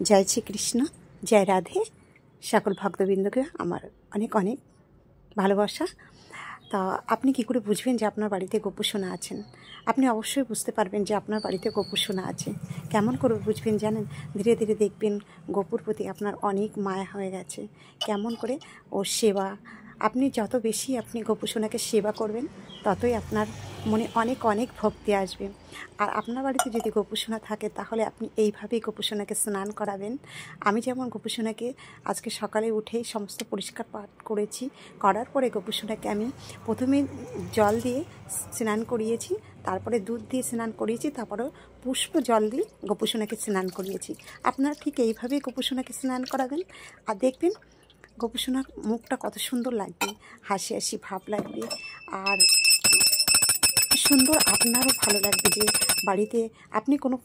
জয় শ্রীকৃষ্ণ, জয় রাধে। সকল ভক্তবৃন্দকে আমার অনেক অনেক ভালোবাসা। তা আপনি কি করে বুঝবেন যে আপনার বাড়িতে গোপু সোনা আছেন? আপনি অবশ্যই বুঝতে পারবেন যে আপনার বাড়িতে গোপু সোনা আছে। কেমন করে বুঝবেন জানেন? ধীরে ধীরে দেখবেন গোপুর প্রতি আপনার অনেক মায়া হয়ে গেছে। কেমন করে? ওর সেবা। আপনি যত বেশি আপনি গোপু সোনাকে সেবা করবেন, ততই আপনার মনে অনেক অনেক ভক্তি আসবে। আর আপনার বাড়িতে যদি গোপু সোনা থাকে, তাহলে আপনি এইভাবেই গোপু সোনাকে স্নান করাবেন। আমি যেমন গোপু সোনাকে আজকে সকালে উঠেই সমস্ত পরিষ্কার পাঠ করেছি, করার পরে গোপু সোনাকে আমি প্রথমে জল দিয়ে স্নান করিয়েছি, তারপরে দুধ দিয়ে স্নান করিয়েছি, তারপরে পুষ্প জল দিয়ে গোপু সোনাকে স্নান করিয়েছি। আপনারা ঠিক এইভাবেই গোপু সোনাকে স্নান করাবেন। আর দেখবেন গোপু সোনার মুখটা কত সুন্দর লাগবে, হাসি হাসি ভাব লাগবে। আর সুন্দর আপনারও ভালো লাগবে যে বাড়িতে আপনি কোনো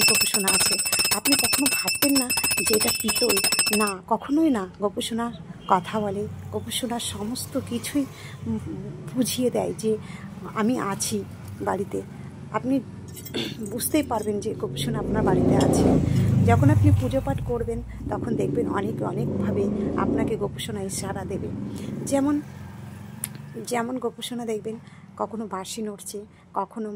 গোপু সোনা আছে। আপনি কখনো ভাববেন না যে এটা পিতল, না, কখনোই না। গোপু সোনার কথা বলে, গোপু সোনার সমস্ত কিছুই বুঝিয়ে দেয় যে আমি আছি বাড়িতে। আপনি বুঝতেই পারবেন যে গোপু সোনা আপনার বাড়িতে আছে। যখন আপনি পুজো পাঠ করবেন, তখন দেখবেন অনেকভাবে আপনাকে গোপু সোনা ইশারা দেবে। যেমন গোপু সোনা দেখবেন কখনো বাঁশি নড়ছে, কখনো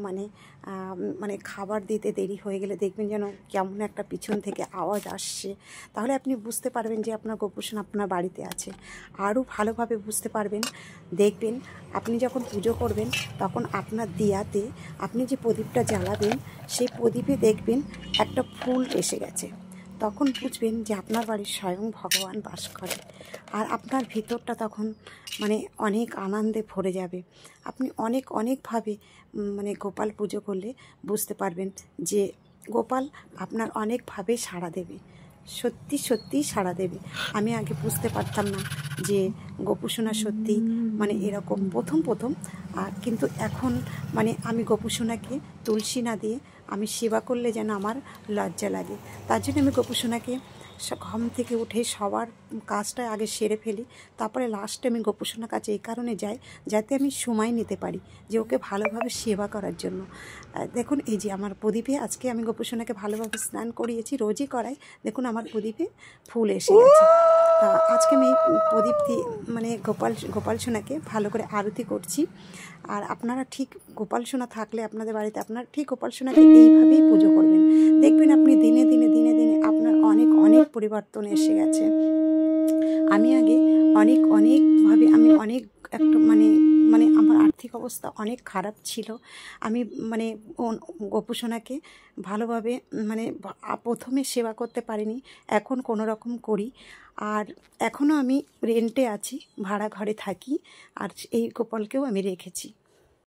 খাবার দিতে দেরি হয়ে গেলে দেখবেন যেন কেমন একটা পিছন থেকে আওয়াজ আসছে। তাহলে আপনি বুঝতে পারবেন যে আপনার গোপু সোনা আপনার বাড়িতে আছে। আরও ভালোভাবে বুঝতে পারবেন, দেখবেন আপনি যখন পুজো করবেন, তখন আপনার দিয়াতে আপনি যে প্রদীপটা জ্বালাবেন, সেই প্রদীপে দেখবেন একটা ফুল এসে গেছে। তখন বুঝবেন যে আপনার বাড়ির স্বয়ং ভগবান বাস করে। আর আপনার ভিতরটা তখন অনেক আনন্দে ভরে যাবে। আপনি অনেকভাবে গোপাল পুজো করলে বুঝতে পারবেন যে গোপাল আপনার অনেকভাবে সাড়া দেবে, সত্যি সাড়া দেবে। আমি আগে বুঝতে পারতাম না যে গোপু সোনা সত্যি এরকম প্রথম আর কিন্তু এখন আমি গোপু সোনাকে তুলসী না দিয়ে আমি সেবা করলে যেন আমার লজ্জা লাগে। তার জন্য আমি গোপু সোনাকে ঘুম থেকে উঠে সবার কাজটা আগে সেরে ফেলি, তারপরে লাস্টে আমি গোপু সোনার কাছে এই কারণে যাই যাতে আমি সময় নিতে পারি যে ওকে ভালোভাবে সেবা করার জন্য। দেখুন এই যে আমার প্রদীপে আজকে আমি গোপু সোনাকে ভালোভাবে স্নান করিয়েছি, রোজই করাই। দেখুন আমার প্রদীপে ফুল এসে গেছে। তা আজকে আমি প্রদীপ দিয়ে গোপাল সোনাকে ভালো করে আরতি করছি। আর আপনারা ঠিক গোপাল সোনা থাকলে আপনাদের বাড়িতে আপনারা ঠিক গোপাল সোনাকে এইভাবেই পুজো করবেন। দেখবেন আপনি দিনে দিনে আপনার অনেক পরিবর্তন এসে গেছে। আমি আগে অনেকভাবে আমি অনেক একটা আমার আর্থিক অবস্থা অনেক খারাপ ছিল। আমি গোপু সোনাকে ভালোভাবে প্রথমে সেবা করতে পারিনি, এখন কোনো রকম করি। আর এখনও আমি রেন্টে আছি, ভাড়া ঘরে থাকি, আর এই গোপালকেও আমি রেখেছি।